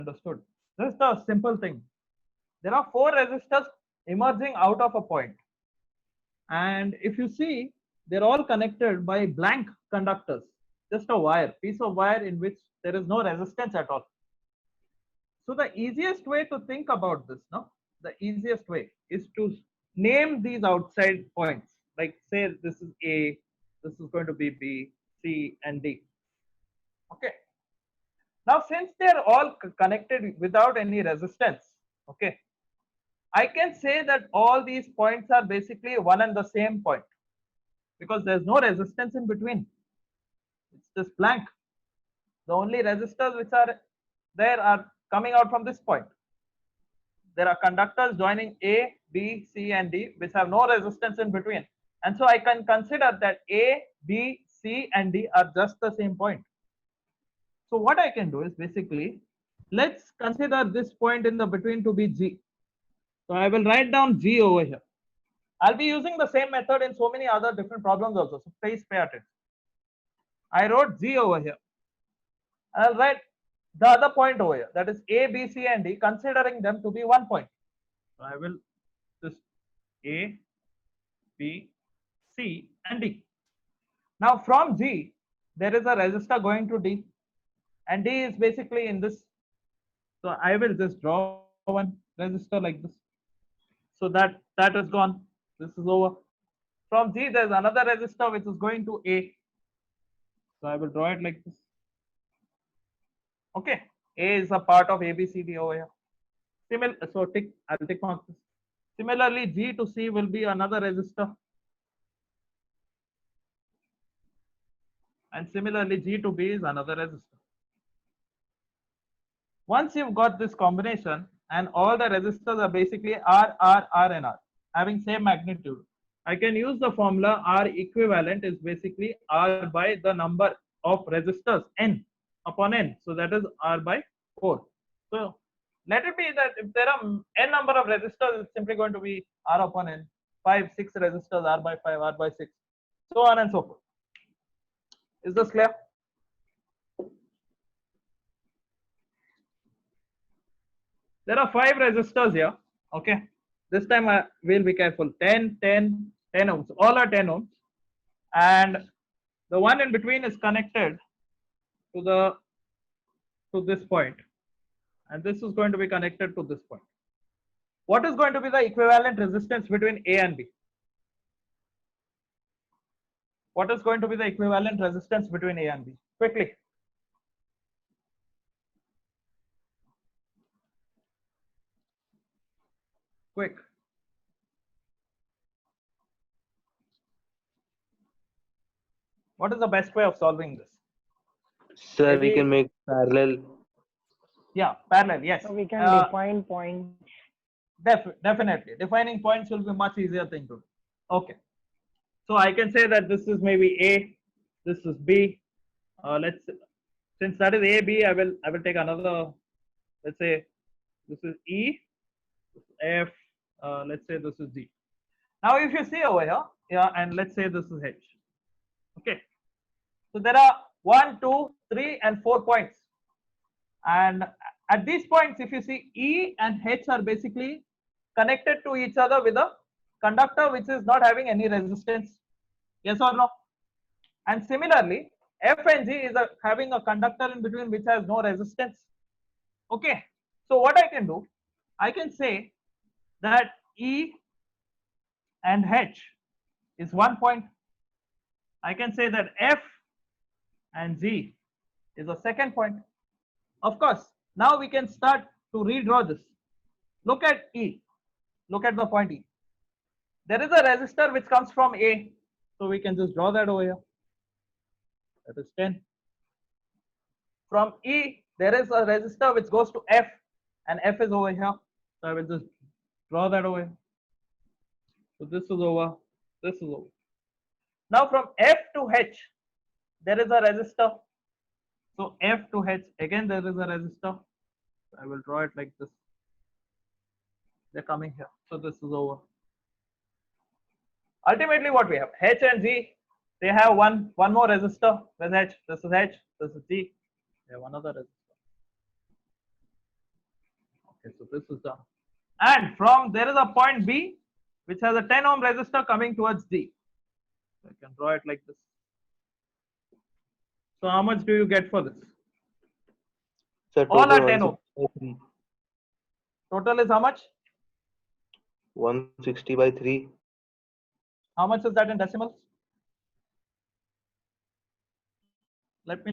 understood. Just a simple thing. There are four resistors emerging out of a point. And if you see, they're all connected by blank conductors. Just a wire, piece of wire in which there is no resistance at all. So the easiest way to think about this, no? The easiest way is to name these outside points. Like say this is A, this is going to be B, C, and D. Okay. Now, since they are all connected without any resistance, okay, I can say that all these points are basically one and the same point because there's no resistance in between. It's just blank. The only resistors which are there are coming out from this point. There are conductors joining A, B, C, and D which have no resistance in between. And so I can consider that A, B, C, and D are just the same point. So what I can do is basically, let's consider this point in the between to be G. So I will write down G over here. I'll be using the same method in so many other different problems also. So please pay attention. I wrote G over here. I'll write the other point over here. That is A, B, C, and D, considering them to be one point. So I will just A, B, C, and D. Now from G, there is a resistor going to D. And D is basically in this. So I will just draw one resistor like this. So that is gone. This is over. From G, there's another resistor which is going to A. So I will draw it like this. Okay. A is a part of ABCD over here. So I'll tick mark this. Similarly, G to C will be another resistor. And similarly, G to B is another resistor. Once you've got this combination and all the resistors are basically R, and R having same magnitude, I can use the formula R equivalent is basically R by the number of resistors N upon N. So that is R by 4. So let it be that if there are N number of resistors, it's simply going to be R upon N. 5, 6 resistors, R by 5, R by 6, so on and so forth. Is this clear? There are 5 resistors here. Okay. This time I will be careful. 10, 10, 10 ohms. All are 10 ohms. And the one in between is connected to this point. And this is going to be connected to this point. What is going to be the equivalent resistance between A and B? What is going to be the equivalent resistance between A and B? Quickly. Quick. What is the best way of solving this? Sir, we can make parallel. Yeah, parallel, yes. So we can define points. Definitely. Defining points will be a much easier thing to do. Okay. So I can say that this is maybe A, this is B. Since that is A, B, I will take another, let's say this is E, this is F, let's say this is G. Now if you see over here, yeah, and let's say this is H. Okay. So there are 1, 2, 3, and 4 points. And at these points, if you see E and H are basically connected to each other with a conductor which is not having any resistance. Yes or no? And similarly, F and G is having a conductor in between which has no resistance. Okay. So what I can do, I can say that E and H is one point. I can say that F and G is a second point. Of course, now we can start to redraw this. Look at E. Look at the point E. There is a resistor which comes from A. So we can just draw that over here. That is 10. From E, there is a resistor which goes to F. And F is over here. So I will just draw that over here. So this is over. This is over. Now from F to H, there is a resistor. So F to H, again there is a resistor. I will draw it like this. They're coming here. So this is over. Ultimately what we have, H and G, they have one more resistor. There's H, this is H, this is G. They have another resistor. Okay, so this is done. And from there is a point B which has a 10 ohm resistor coming towards D. So I can draw it like this. So how much do you get for this? Sir, All total are 10 ohm. 160 Total is how much? 160 by 3. How much is that in decimals? Let me.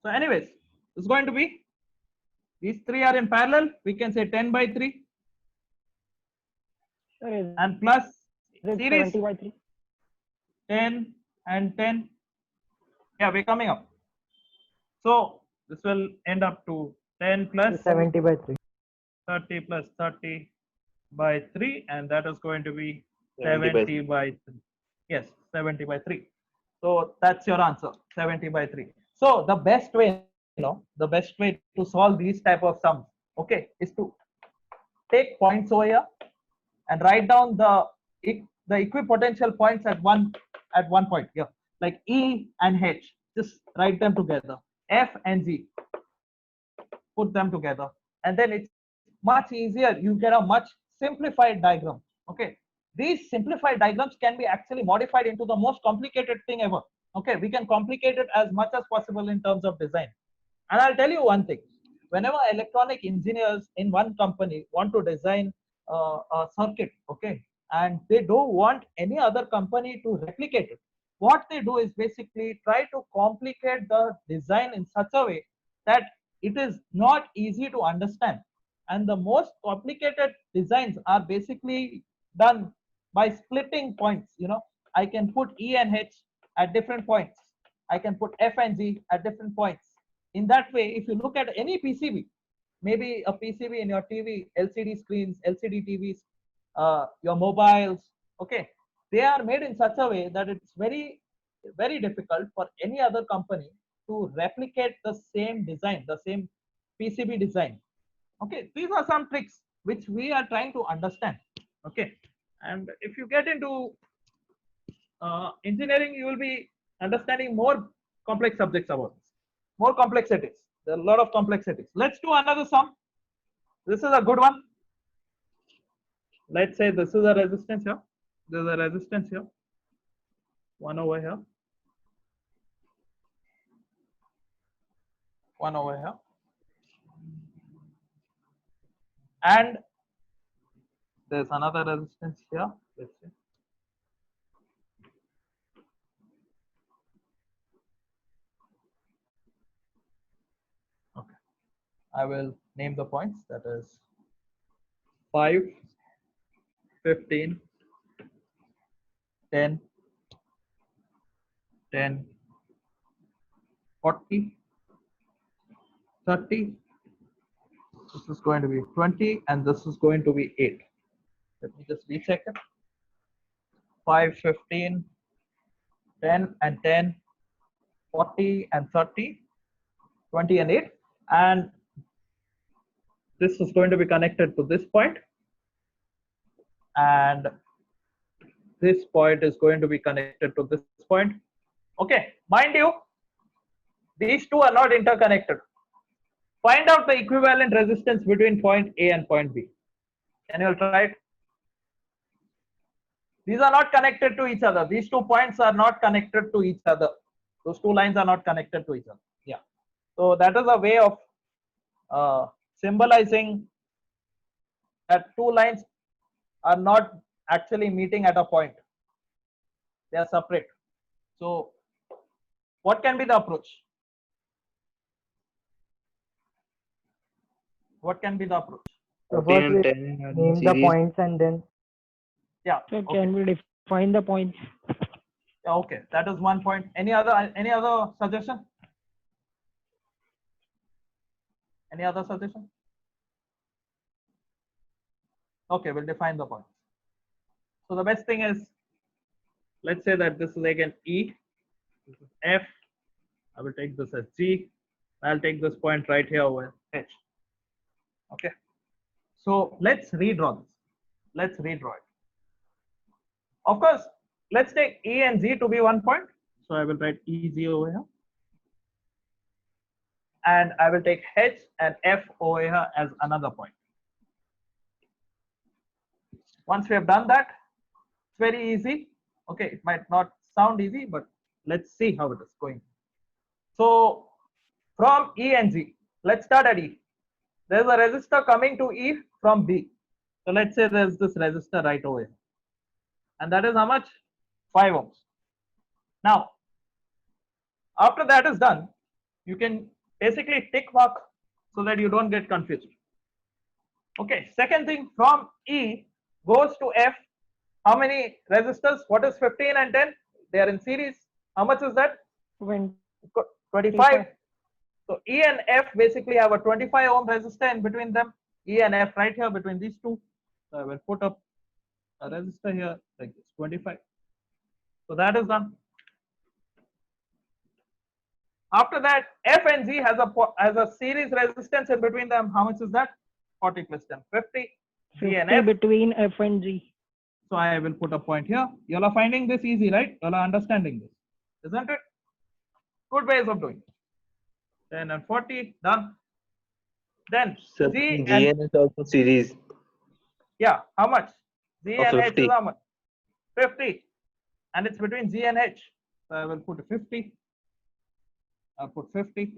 So anyways, it's going to be, these three are in parallel. We can say 10 by 3 Sir, is and plus it series 70 by 3? 10 and 10. Yeah, we're coming up. So this will end up to 10 plus 70 by 3. 30 plus 30 by 3, and that is going to be 70 by 70 by 3. Yes, 70 by 3. So that's your answer, 70 by 3. So the best way, the best way to solve these type of sums, okay, is to take points over here and write down the equipotential points at one point here, like E and H. Just write them together. F and G, put them together, and then it's much easier. You get a much simplified diagram. Okay, these simplified diagrams can be actually modified into the most complicated thing ever. Okay, we can complicate it as much as possible in terms of design. And I'll tell you one thing: whenever electronic engineers in one company want to design a circuit, okay, and they don't want any other company to replicate it, what they do is basically try to complicate the design in such a way that it is not easy to understand. And the most complicated designs are basically done by splitting points. I can put E and H at different points. I can put F and G at different points. In that way, if you look at any PCB, maybe a PCB in your TV, LCD screens, LCD TVs, your mobiles, okay, they are made in such a way that it's very, very difficult for any other company to replicate the same design, the same PCB design. Okay, these are some tricks which we are trying to understand. Okay, and if you get into engineering, you will be understanding more complex subjects about this, more complexities. There are a lot of complexities. Let's do another sum. This is a good one. Let's say this is a resistance here. There's a resistance here. One over here. One over here. And there's another resistance here. Let's see. Okay. I will name the points. That is 5, 15, 10, 10, 40, 30. This is going to be 20, and this is going to be 8. Let me just recheck it. 5, 15, 10 and 10, 40 and 30, 20 and 8. And this is going to be connected to this point. And this point is going to be connected to this point. Okay, mind you, these two are not interconnected. Find out the equivalent resistance between point A and point B. Can you try it? These are not connected to each other. These 2 points are not connected to each other. Those 2 lines are not connected to each other. Yeah. So that is a way of symbolizing that 2 lines are not actually meeting at a point. They are separate. So what can be the approach? What can be the approach? So 14 first and we 10 are in name the series. points and then. Yeah. So Okay. can we define the points? Yeah, okay. That is one point. Any other suggestion? Any other suggestion? Okay, we'll define the points. So the best thing is, let's say that this is again E, this is F. I will take this as G. I'll take this point right here over H. Okay. So let's redraw this. Let's redraw it. Of course, let's take E and G to be 1 point. So I will write EG over here. And I will take H and F over here as another point. Once we have done that, it's very easy. Okay, it might not sound easy, but let's see how it is going. So from E and G, let's start at E. There's a resistor coming to E from B. So let's say there's this resistor right over here. And that is how much? 5 ohms. Now, after that is done, you can basically tick mark so that you don't get confused. Okay, second thing, from E goes to F. How many resistors? What is 15 and 10? They are in series. How much is that? 25. So E and F basically have a 25 ohm resistor in between them. E and F right here between these two. So I will put up a resistor here like this, 25. So that is done. After that, F and G has a series resistance in between them. How much is that? 40 plus 10, 50. G and 50 F. between F and G. So I will put a point here. You all are finding this easy, right? You all are understanding this, isn't it? Good ways of doing it. 10 and 40, done. Then Sir, G and GN is also series yeah, how much? G of and H 50. is how much? 50. And it's between G and H. So I will put 50. I'll put 50.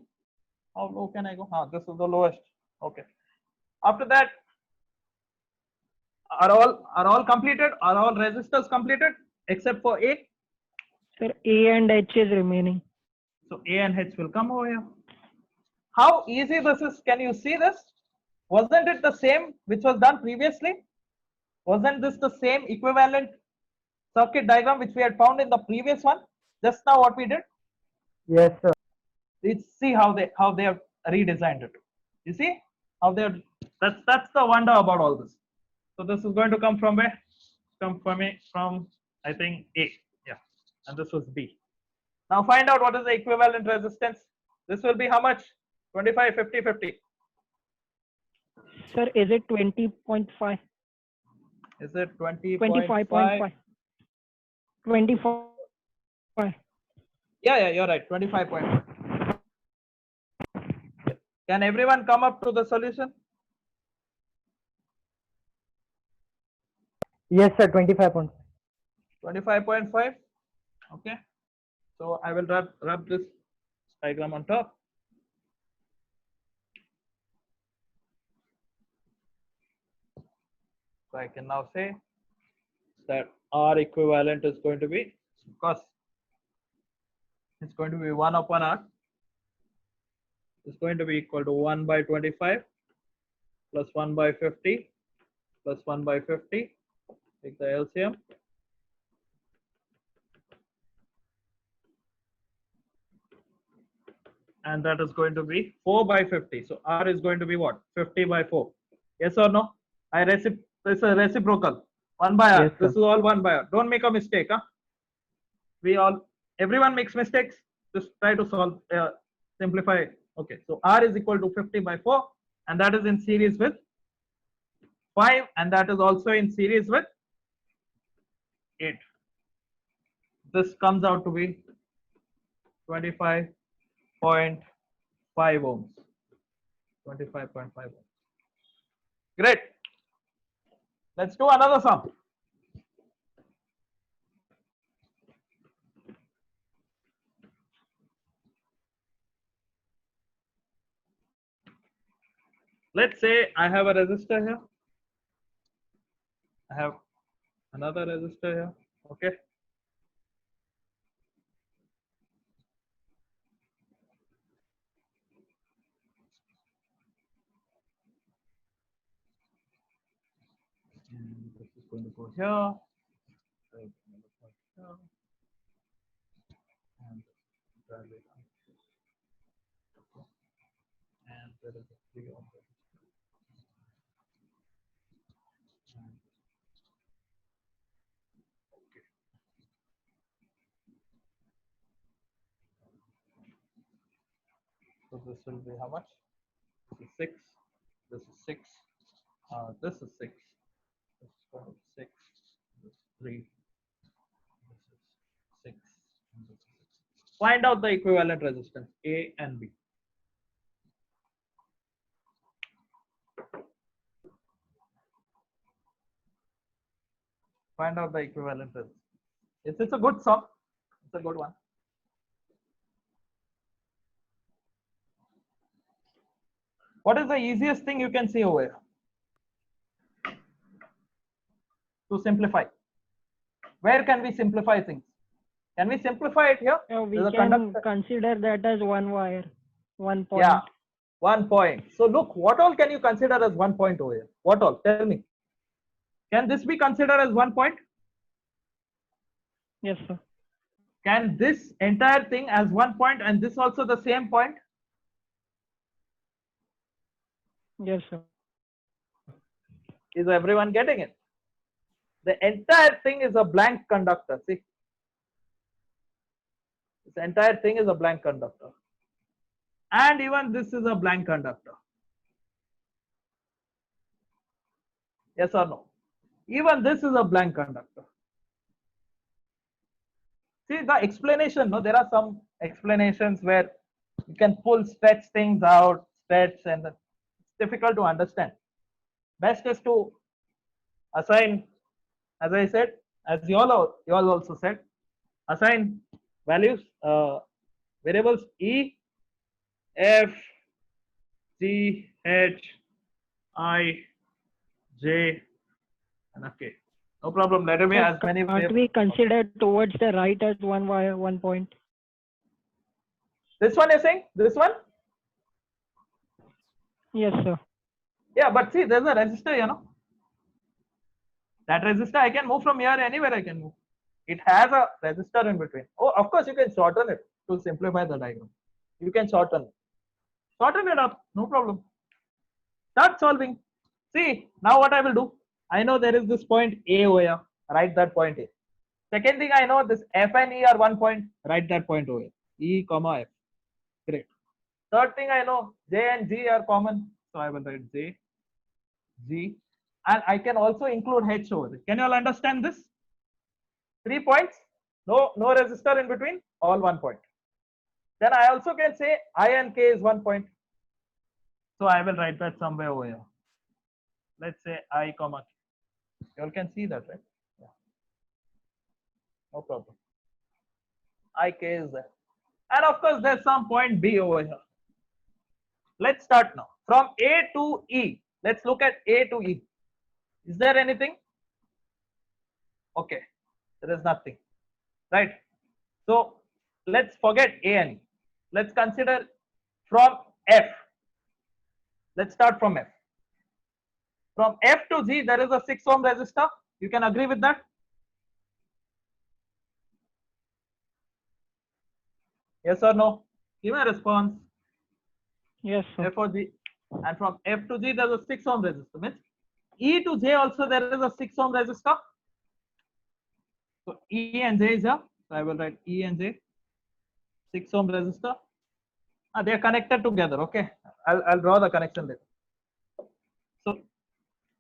How low can I go? This is the lowest. Okay. After that, are all completed? Are all resistors completed except for A? Sir, A and H is remaining. So A and H will come over here. How easy this is? Can you see this? Wasn't it the same which was done previously? Wasn't this the same equivalent circuit diagram which we had found in the previous one? Just now what we did? Yes, sir. Let's see how they have redesigned it. You see how they're that's the wonder about all this. So this is going to come from where? Come from I think A. Yeah. And this was B. Now find out what is the equivalent resistance. This will be how much? 25, 50, 50. Sir, is it 20.5? Is it 20.5? 25.5. 25. Yeah, you're right. 25.5. Can everyone come up to the solution? Yes, sir. 25 points. 25.5. Okay. So I will rub this diagram on top. So I can now say that R equivalent is going to be, of course, it's going to be 1 upon R. It's going to be equal to 1 by 25 plus 1 by 50 plus 1 by 50. Take the LCM. And that is going to be 4 by 50. So R is going to be what? 50 by 4. Yes or no? This is a reciprocal. 1 by R. Yes, sir. This is all 1 by R. Don't make a mistake. Everyone makes mistakes. Just try to solve, simplify. Okay. So R is equal to 50 by 4. And that is in series with 5. And that is also in series with 8. This comes out to be 25.5 ohms. 25.5 ohms. Great. Let's do another sum. Let's say I have a resistor here. I have another resistor here. Okay. And this is going to go here. And drag it up. And there is a 3 ohm resistor. Okay. So this will be how much? This is 6. This is 6. This is 6. This is 6. This is 3. This is 6. And this is 6. Find out the equivalent resistance A and B. find out the equivalent resistance. It's a good sum. It's a good one. What is the easiest thing you can see over here? To simplify. Where can we simplify things? Can we simplify it here? We There's a can conductor. consider that as one wire, 1 point. Yeah, 1 point. So look, what all can you consider as 1 point over here? What all? Tell me. Can this be considered as 1 point? Yes, sir. Can this entire thing as 1 point and this also the same point? Yes, sir. Is everyone getting it? The entire thing is a blank conductor. See, this entire thing is a blank conductor. And even this is a blank conductor. Yes or no? Even this is a blank conductor. See the explanation, no? There are some explanations where you can stretch things out, and it's difficult to understand. Best is to assign, as I said, as you all also said, assign values, variables E, F, G, H, I, J, and K. No problem. Let me as many. Can't we consider towards the right as one wire, 1 point? This one you're saying? This one? Yes, sir. Yeah, but see, there's a resistor, you know. That resistor I can move from here anywhere I can move. It has a resistor in between. Oh, of course you can shorten it to simplify the diagram. You can shorten it. Shorten it up, no problem. Start solving. See, now what I will do, I know there is this point A over here. Write that point A. Second thing I know, this F and E are 1 point. Write that point over here. E, comma F. Great. Third thing I know, J and G are common. So I will write J, G. And I can also include H over there. Can you all understand this? 3 points. No resistor in between. All 1 point. Then I also can say I and K is 1 point. So I will write that somewhere over here. Let's say I, comma K. You all can see that, right? Yeah. No problem. I, K is there. And of course, there's some point B over here. Let's start now. From A to E. Let's look at A to E. Is there anything? Okay. There is nothing. Right? So let's forget A and E. Let's consider from F. Let's start from F. From F to G, there is a 6 ohm resistor. You can agree with that? Yes or no? Give me a response. Yes, sir. F or G. And from F to G, there's a 6 ohm resistor. Means E to J also there is a 6 ohm resistor. So E and J is here. So I will write E and J. 6 ohm resistor. They are connected together. Okay. I'll draw the connection later. So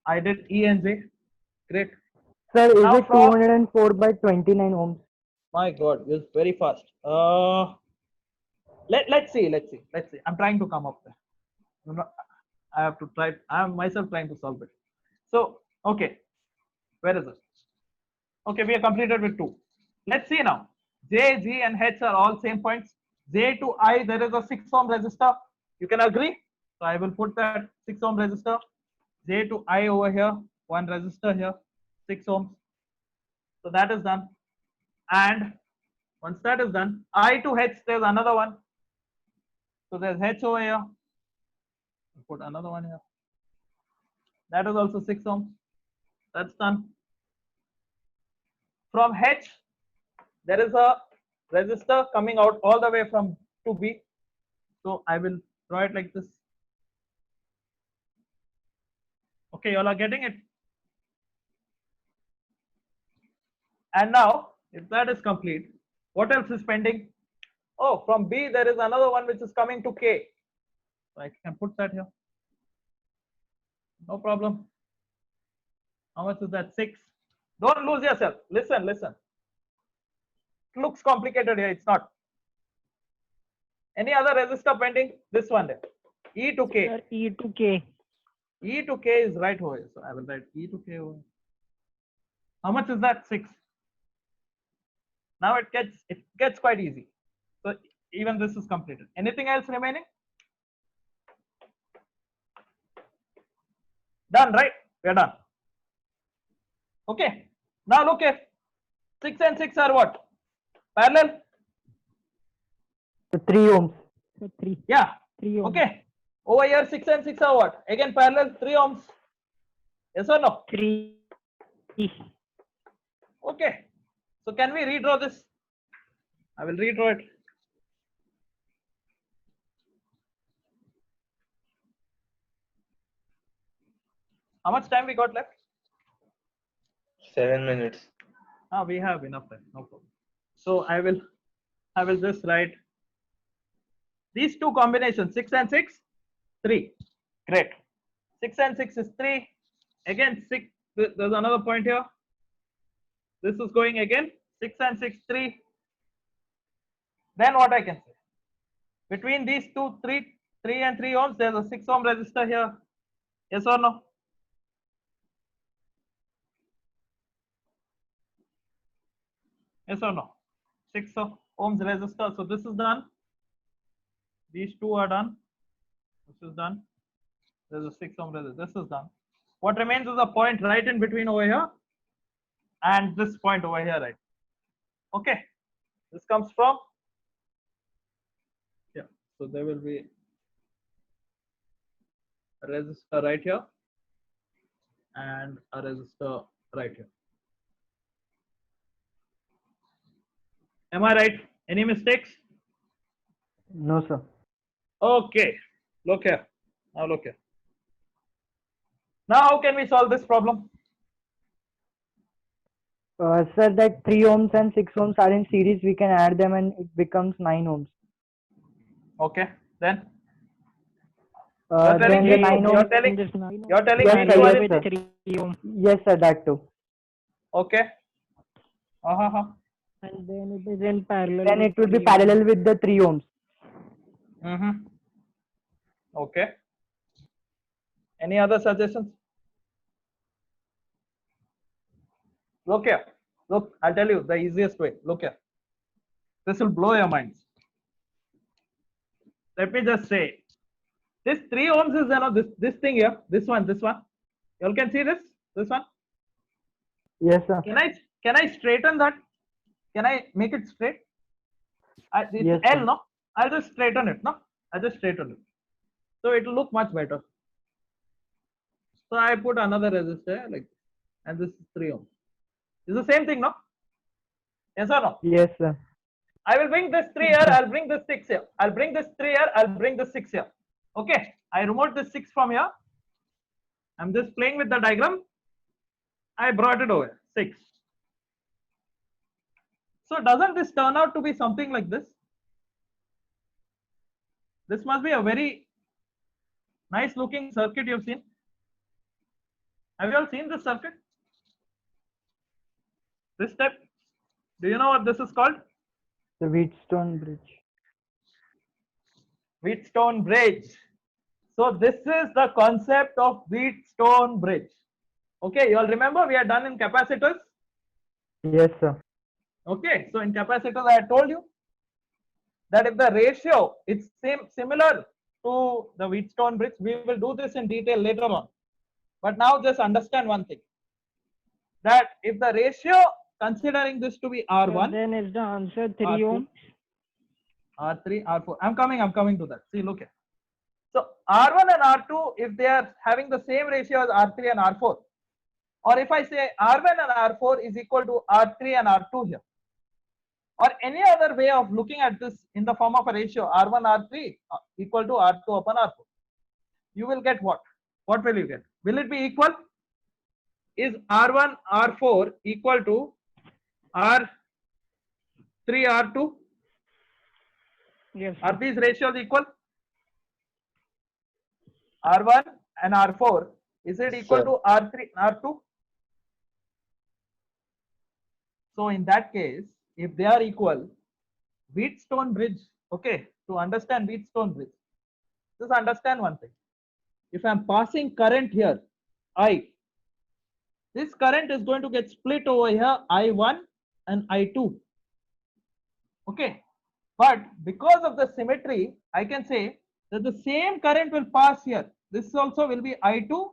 I did E and J. Great. Sir, is Now it from- 204 by 29 ohms? My God, it's very fast. Let's see. I'm trying to come up there. I have to try. I'm myself trying to solve it. So, okay. Where is it? Okay, we are completed with 2. Let's see now. J, G, and H are all same points. J to I, there is a 6 ohm resistor. You can agree? So I will put that 6 ohm resistor. J to I over here, 1 resistor here, 6 ohms. So that is done. And once that is done, I to H, there's another one. So there's H over here. Put another one here. That is also 6 ohms. That's done. From H, there is a resistor coming out all the way from to B. So I will draw it like this. Okay, you all are getting it. And now, if that is complete, what else is pending? Oh, from B, there is another one which is coming to K. So I can put that here. No problem. How much is that? 6. Don't lose yourself. Listen. It looks complicated here. It's not. Any other resistor pending? This one there. E to K. Sir, E to K. E to K is right over here. So I will write E to K over here. How much is that? 6. Now it gets quite easy. So even this is completed. Anything else remaining? Done, right? We are done. Okay. Now look here. 6 and 6 are what? Parallel? So 3 ohms. So 3. Yeah. 3 ohms. Okay. Over here 6 and 6 are what? Again parallel, 3 ohms. Yes or no? 3. Okay. So can we redraw this? I will redraw it. How much time we got left? 7 minutes. We have enough time, no problem. So I will just write these two combinations, 6 and 6, 3. Great. 6 and 6 is 3. Again, 6. There's another point here. This is going again. 6 and 6, 3. Then what I can say? Between these two, 3 and 3 ohms, there's a 6 ohm resistor here. Yes or no? Yes or no? 6 ohms resistor. So this is done. These two are done. This is done. There's a 6 ohm resistor. This is done. What remains is a point right in between over here and this point over here, right? Okay. This comes from, yeah. So there will be a resistor right here and a resistor right here. Am I right? Any mistakes? No, sir. Okay. Look here. Now look here. Now how can we solve this problem? Sir, that 3 ohms and 6 ohms are in series. We can add them and it becomes 9 ohms. Okay. Then you're telling Then the me, 9 you're ohms. telling, This 9 you're telling Yes, me sir, you are yes, in, sir. 3 ohm. Yes, sir, that too. okay. And then it is in parallel. Then with it will be 3 parallel with the 3 ohms. Okay. Any other suggestions? Look here. Look, I'll tell you the easiest way. Look here. This will blow your minds. Let me just say, this 3 ohms is, you know, this thing here, this one. You all can see this one. Yes, sir. Can I straighten that? Can I make it straight? It's Yes, L, sir. no? I'll just straighten it, no? I'll just straighten it. So it will look much better. So I put another resistor like, and this is 3 ohms. It's the same thing, no? Yes or no? Yes, sir. I will bring this 3 here, I'll bring this 6 here. I'll bring this 3 here, I'll bring this 6 here. Okay, I removed this 6 from here. I'm just playing with the diagram. I brought it over, 6. So doesn't this turn out to be something like this? This must be a very nice looking circuit you've seen. Have you all seen this circuit? This step? Do you know what this is called? The Wheatstone bridge. Wheatstone bridge. So this is the concept of Wheatstone bridge. Okay, you all remember we are done in capacitors? Yes, sir. Okay, so in capacitors I had told you that if the ratio is similar to the Wheatstone bridge, we will do this in detail later on. But now just understand one thing, that if the ratio, considering this to be R1, Then is the answer 3 R2, ohm. R3, R4. I'm coming to that. See, look here. So R1 and R2, if they are having the same ratio as R3 and R4, or if I say R1 and R4 is equal to R3 and R2 here, or any other way of looking at this in the form of a ratio R1, R3 equal to R2 upon R4, you will get what? What will you get? Will it be equal? Is R1, R4 equal to R3, R2? Yes. Are these ratios equal? R1 and R4, is it equal Sir. to R3, R2? So in that case, if they are equal, Wheatstone bridge, okay, to understand Wheatstone bridge, just understand one thing. If I am passing current here, I, this current is going to get split over here, I1 and I2. Okay, but because of the symmetry, I can say that the same current will pass here. This also will be I2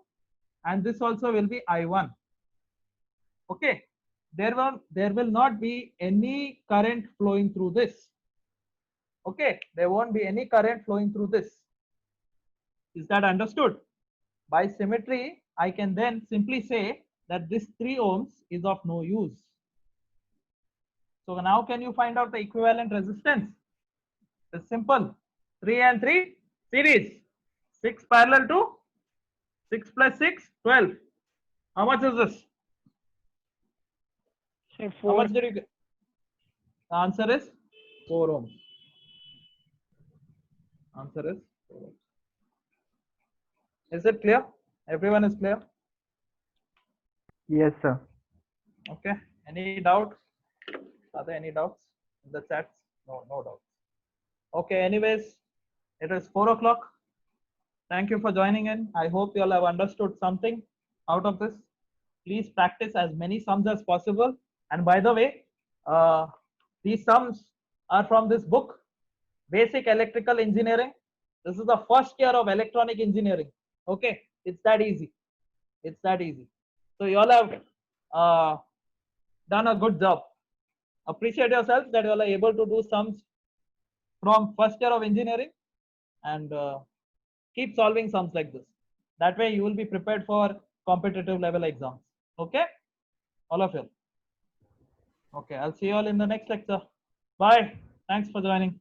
and this also will be I1. Okay, there will not be any current flowing through this. Okay, there won't be any current flowing through this. Is that understood? By symmetry, I can then simply say that this 3 ohms is of no use. So now can you find out the equivalent resistance? It's simple. 3 and 3 series. 6 parallel to 6 plus 6, 12. How much is this? Say How 4. much did you get? The answer is 4 ohms. Answer is 4 ohms. Is it clear? Everyone is clear? Yes, sir. Okay. Any doubt? Are there any doubts in the chats? No, no doubts. Okay. Anyways, it is 4 o'clock. Thank you for joining in. I hope you all have understood something out of this. Please practice as many sums as possible. And by the way, these sums are from this book, Basic Electrical Engineering. This is the first year of electronic engineering. Okay, it's that easy. It's that easy. So you all have done a good job. Appreciate yourselves that you all are able to do sums from first year of engineering and keep solving sums like this. That way you will be prepared for competitive level exams. Okay, all of you. Okay, I'll see you all in the next lecture. Bye. Thanks for joining.